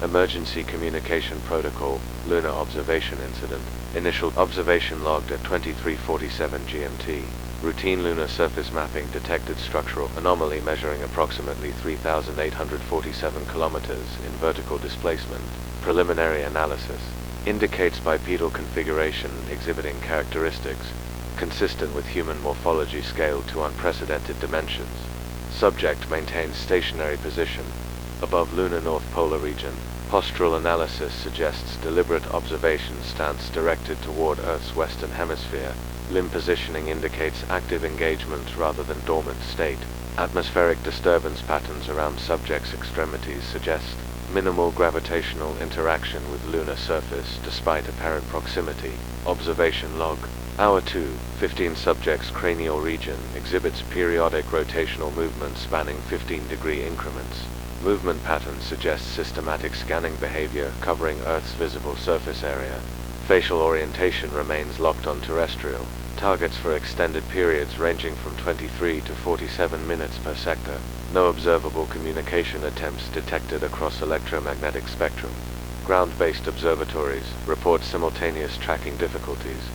Emergency Communication Protocol, Lunar Observation Incident. Initial observation logged at 23:47 GMT. Routine lunar surface mapping detected structural anomaly measuring approximately 3,847 kilometers in vertical displacement. Preliminary analysis indicates bipedal configuration exhibiting characteristics consistent with human morphology scaled to unprecedented dimensions. Subject maintains stationary position above lunar North Polar region. Postural analysis suggests deliberate observation stance directed toward Earth's western hemisphere. Limb positioning indicates active engagement rather than dormant state. Atmospheric disturbance patterns around subject's extremities suggest minimal gravitational interaction with lunar surface despite apparent proximity. Observation log. Hour 2, 15 subject's cranial region exhibits periodic rotational movement spanning 15-degree increments. Movement patterns suggest systematic scanning behavior covering Earth's visible surface area. Facial orientation remains locked on terrestrial. Targets for extended periods ranging from 23 to 47 minutes per sector. No observable communication attempts detected across electromagnetic spectrum. Ground-based observatories report simultaneous tracking difficulties.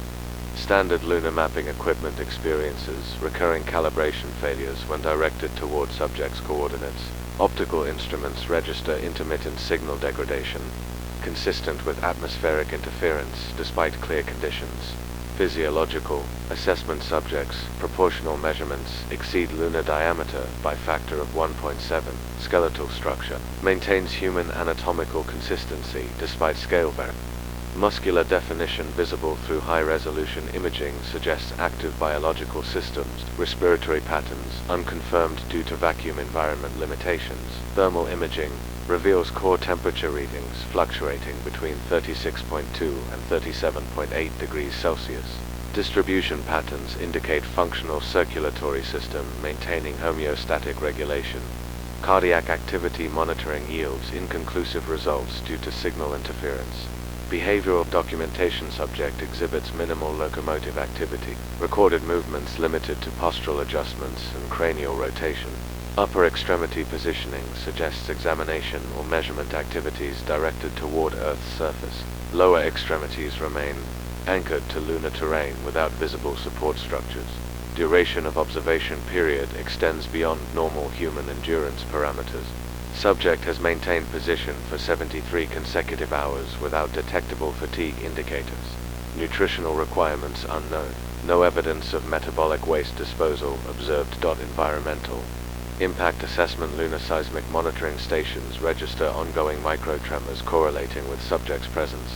Standard lunar mapping equipment experiences recurring calibration failures when directed toward subject's coordinates. Optical instruments register intermittent signal degradation, consistent with atmospheric interference despite clear conditions. Physiological assessment subjects' proportional measurements exceed lunar diameter by factor of 1.7. Skeletal structure maintains human anatomical consistency despite scale variation. Muscular definition visible through high-resolution imaging suggests active biological systems. Respiratory patterns unconfirmed due to vacuum environment limitations. Thermal imaging reveals core temperature readings fluctuating between 36.2 and 37.8 degrees Celsius. Distribution patterns indicate functional circulatory system maintaining homeostatic regulation. Cardiac activity monitoring yields inconclusive results due to signal interference. Behavioral documentation subject exhibits minimal locomotive activity. Recorded movements limited to postural adjustments and cranial rotation. Upper extremity positioning suggests examination or measurement activities directed toward Earth's surface. Lower extremities remain anchored to lunar terrain without visible support structures. Duration of observation period extends beyond normal human endurance parameters. Subject has maintained position for 73 consecutive hours without detectable fatigue indicators. Nutritional requirements unknown. No evidence of metabolic waste disposal observed. Environmental impact assessment. Lunar seismic monitoring stations register ongoing microtremors correlating with subject's presence.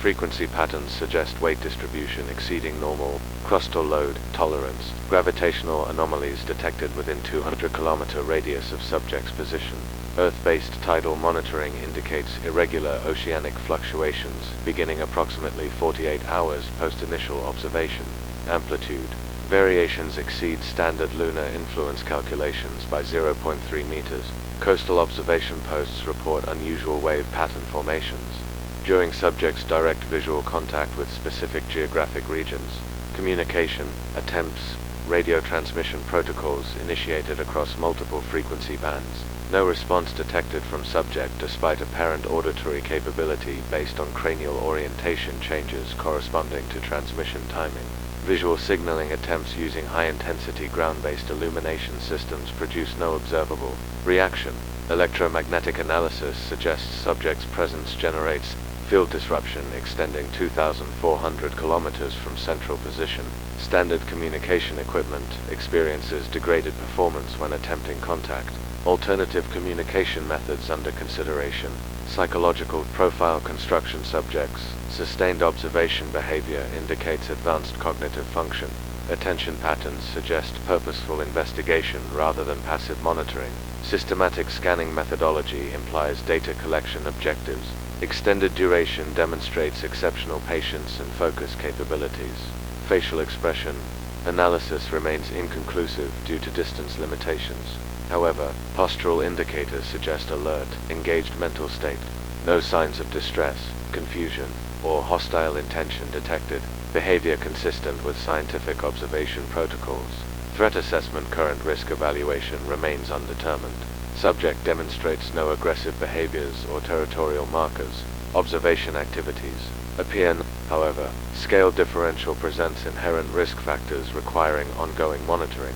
Frequency patterns suggest weight distribution exceeding normal. Crustal load tolerance. Gravitational anomalies detected within 200-kilometer radius of subject's position. Earth-based tidal monitoring indicates irregular oceanic fluctuations beginning approximately 48 hours post-initial observation. Amplitude variations exceed standard lunar influence calculations by 0.3 meters. Coastal observation posts report unusual wave pattern formations during subjects' direct visual contact with specific geographic regions. Communication attempts. Radio transmission protocols initiated across multiple frequency bands. No response detected from subject despite apparent auditory capability based on cranial orientation changes corresponding to transmission timing. Visual signaling attempts using high-intensity ground-based illumination systems produce no observable reaction. Electromagnetic analysis suggests subject's presence generates field disruption extending 2,400 kilometers from central position. Standard communication equipment experiences degraded performance when attempting contact. Alternative communication methods under consideration. Psychological profile construction subjects. Sustained observation behavior indicates advanced cognitive function. Attention patterns suggest purposeful investigation rather than passive monitoring. Systematic scanning methodology implies data collection objectives. Extended duration demonstrates exceptional patience and focus capabilities. Facial expression analysis remains inconclusive due to distance limitations. However, postural indicators suggest alert, engaged mental state. No signs of distress, confusion, or hostile intention detected. Behavior consistent with scientific observation protocols. Threat assessment. Current risk evaluation remains undetermined. Subject demonstrates no aggressive behaviors or territorial markers. Observation activities appear, however. Scale differential presents inherent risk factors requiring ongoing monitoring.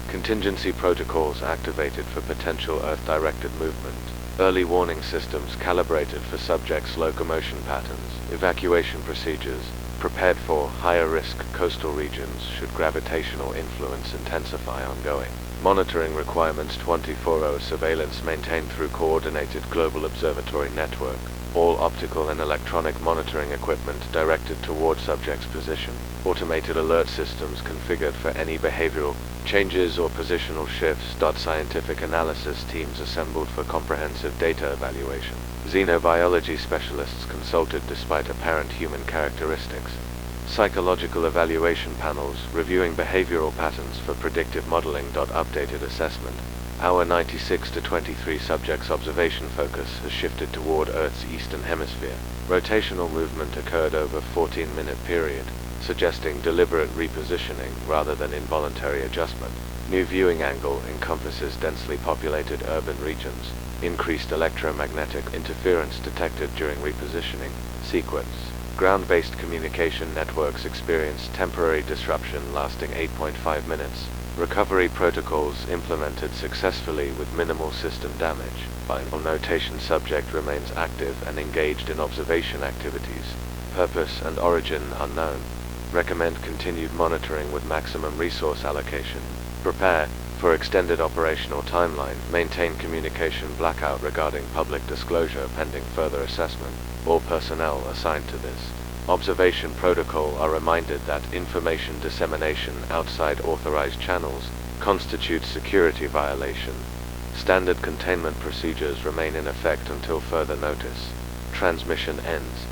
Contingency protocols activated for potential Earth-directed movement. Early warning systems calibrated for subjects' locomotion patterns. Evacuation procedures prepared for higher-risk coastal regions should gravitational influence intensify ongoing. Monitoring requirements 24/7 surveillance maintained through coordinated global observatory network. All optical and electronic monitoring equipment directed toward subject's position. Automated alert systems configured for any behavioral changes or positional shifts. Scientific analysis teams assembled for comprehensive data evaluation. Xenobiology specialists consulted despite apparent human characteristics. Psychological evaluation panels reviewing behavioral patterns for predictive modeling. Updated assessment. Our 96 to 23 subjects' observation focus has shifted toward Earth's eastern hemisphere. Rotational movement occurred over a 14-minute period, suggesting deliberate repositioning rather than involuntary adjustment. New viewing angle encompasses densely populated urban regions. Increased electromagnetic interference detected during repositioning. Sequence. Ground-based communication networks experienced temporary disruption lasting 8.5 minutes. Recovery protocols implemented successfully with minimal system damage. Final notation: subject remains active and engaged in observation activities. Purpose and origin unknown. Recommend continued monitoring with maximum resource allocation. Prepare for extended operational timeline. Maintain communication blackout regarding public disclosure pending further assessment. All personnel assigned to this observation protocol are reminded that information dissemination outside authorized channels constitutes security violation. Standard containment procedures remain in effect until further notice. Transmission ends.